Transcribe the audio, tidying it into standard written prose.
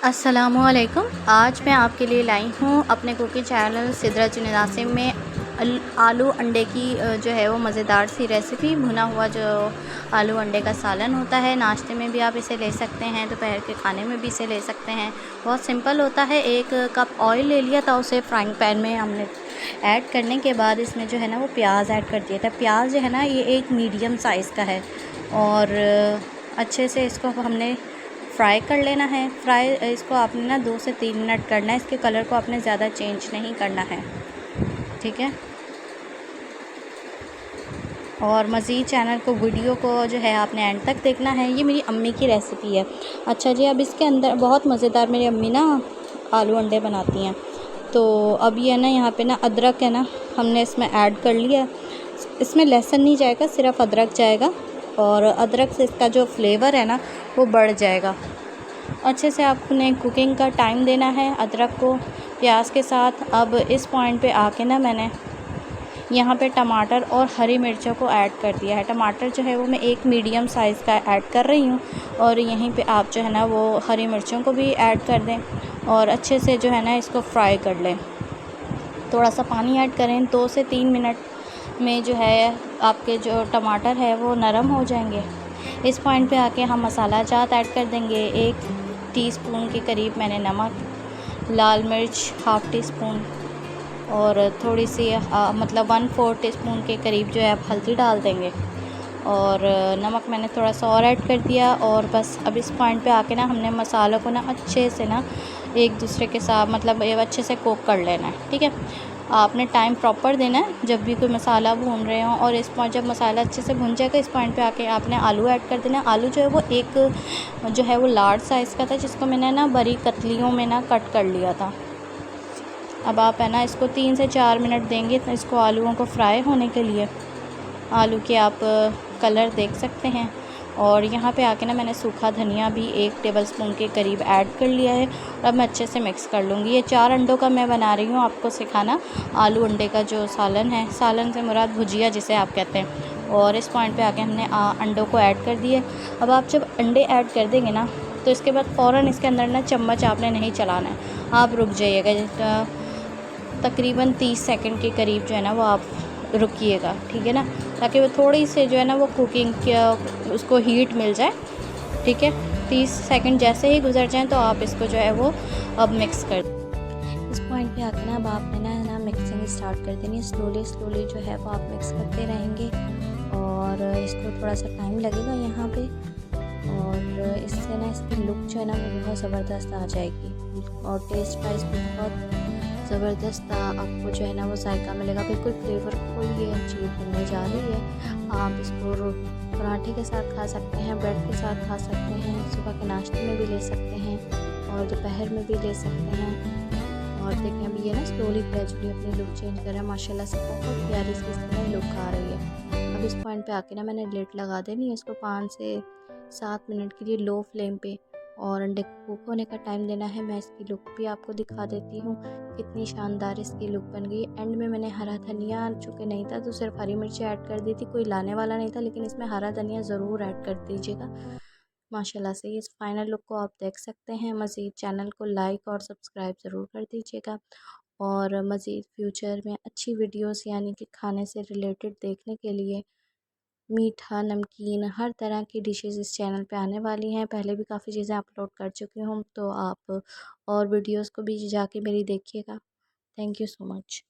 अस्सलामुअलैकुम। आज मैं आपके लिए लाई हूँ अपने कुकिंग चैनल सिदरतुन नासिम में आलू अंडे की जो है वो मज़ेदार सी रेसिपी। भुना हुआ जो आलू अंडे का सालन होता है, नाश्ते में भी आप इसे ले सकते हैं, दोपहर के खाने में भी इसे ले सकते हैं। बहुत सिंपल होता है। 1 कप ऑयल ले लिया था, उसे फ्राइंग पैन में हमने ऐड करने के बाद इसमें जो है ना वो प्याज ऐड कर दिया था। प्याज जो है ना ये एक मीडियम साइज़ का है और अच्छे से इसको हमने फ्राई कर लेना है। इसको आपने ना 2 से 3 मिनट करना है। इसके कलर को आपने ज़्यादा चेंज नहीं करना है, ठीक है। और मज़ीद चैनल को वीडियो को जो है आपने एंड तक देखना है। ये मेरी अम्मी की रेसिपी है। अच्छा जी, अब इसके अंदर बहुत मज़ेदार मेरी अम्मी ना आलू अंडे बनाती हैं। तो अब ये ना यहाँ पे ना अदरक है ना हमने इसमें ऐड कर लिया। इसमें लहसुन नहीं जाएगा, सिर्फ अदरक जाएगा और अदरक से इसका जो फ्लेवर है ना वो बढ़ जाएगा। अच्छे से आपने कुकिंग का टाइम देना है अदरक को प्याज के साथ। अब इस पॉइंट पे आके ना मैंने यहाँ पे टमाटर और हरी मिर्चों को ऐड कर दिया है। टमाटर जो है वो मैं एक मीडियम साइज़ का ऐड कर रही हूँ और यहीं पे आप जो है ना वो हरी मिर्चों को भी ऐड कर दें और अच्छे से जो है ना इसको फ्राई कर लें। थोड़ा सा पानी ऐड करें। 2 से 3 मिनट में जो है आपके जो टमाटर है वो नरम हो जाएंगे। इस पॉइंट पे आके हम मसाला जात ऐड कर देंगे। 1 टीस्पून के करीब मैंने नमक, लाल मिर्च हाफ़ टी स्पून और थोड़ी सी मतलब 1/4 टीस्पून के करीब जो है आप हल्दी डाल देंगे और नमक मैंने थोड़ा सा और ऐड कर दिया। और बस अब इस पॉइंट पे आके ना हमने मसालों को ना अच्छे से ना एक दूसरे के साथ मतलब ये अच्छे से कुक कर लेना है, ठीक है। आपने टाइम प्रॉपर देना है जब भी कोई मसाला भून रहे हो। और इस पॉइंट जब मसाला अच्छे से भुन जाएगा इस पॉइंट पे आके आपने आलू ऐड कर देना है। आलू जो है वो एक जो है वो लार्ज साइज़ का था, जिसको मैंने ना बड़ी कतलियों में ना कट कर लिया था। अब आप है ना इसको 3 से 4 मिनट देंगे तो इसको आलूओं को फ्राई होने के लिए। आलू के आप कलर देख सकते हैं। और यहाँ पे आके ना मैंने सूखा धनिया भी 1 टेबलस्पून के करीब ऐड कर लिया है और अब मैं अच्छे से मिक्स कर लूँगी। ये 4 अंडों का मैं बना रही हूँ आपको सिखाना। आलू अंडे का जो सालन है, सालन से मुराद भुजिया जिसे आप कहते हैं। और इस पॉइंट पे आके हमने अंडों को ऐड कर दिए। अब आप जब अंडे ऐड कर देंगे ना तो इसके बाद फ़ौरन इसके अंदर ना चम्मच आपने नहीं चलाना है, आप रुक जाइएगा। तकरीबन 30 सेकंड के करीब जो है ना वो आप रुकिएगा, ठीक है ना, ताकि वो थोड़ी से जो है ना वो कुकिंग का उसको हीट मिल जाए, ठीक है। 30 सेकंड जैसे ही गुजर जाएं तो आप इसको जो है वो अब मिक्स कर इस पॉइंट पे आके ना अब आपने ना मिक्सिंग स्टार्ट कर देनी है। स्लोली जो है वो आप मिक्स करते रहेंगे और इसको थोड़ा सा टाइम लगेगा यहाँ पे। और इससे ना इसकी लुक जो है ना वो बहुत ज़बरदस्त आ जाएगी और टेस्ट वाइज भी बहुत ज़बरदस्त आपको जो है ना वो जायका मिलेगा। बिल्कुल फ्लेवरफुल ये चीज़ बनने जा रही है। आप इसको पराठे के साथ खा सकते हैं, ब्रेड के साथ खा सकते हैं, सुबह के नाश्ते में भी ले सकते हैं और दोपहर में भी ले सकते हैं। और देखें अभी ये ना स्लोली ग्रेजुअली अपनी लुक चेंज कर रहा है, माशाल्लाह से बहुत प्यारी सी इसमें लुक आ रही है। अब इस पॉइंट पे आके ना मैंने लिड लगा देनी है इसको 5 से 7 मिनट के लिए लो फ्लेम पे और अंडे को कुक होने का टाइम देना है। मैं इसकी लुक भी आपको दिखा देती हूँ कितनी शानदार इसकी लुक बन गई। एंड में मैंने हरा धनिया चूँकि नहीं था तो सिर्फ हरी मिर्ची ऐड कर दी थी, कोई लाने वाला नहीं था, लेकिन इसमें हरा धनिया ज़रूर ऐड कर दीजिएगा। माशाल्लाह से इस फाइनल लुक को आप देख सकते हैं। मज़ीद चैनल को लाइक और सब्सक्राइब ज़रूर कर दीजिएगा और मज़ीद फ्यूचर में अच्छी वीडियोस यानी कि खाने से रिलेटेड देखने के लिए मीठा, नमकीन हर तरह की डिशेज़ इस चैनल पे आने वाली हैं। पहले भी काफ़ी चीज़ें अपलोड कर चुकी हूँ, तो आप और वीडियोस को भी जाके मेरी देखिएगा। Thank you so much.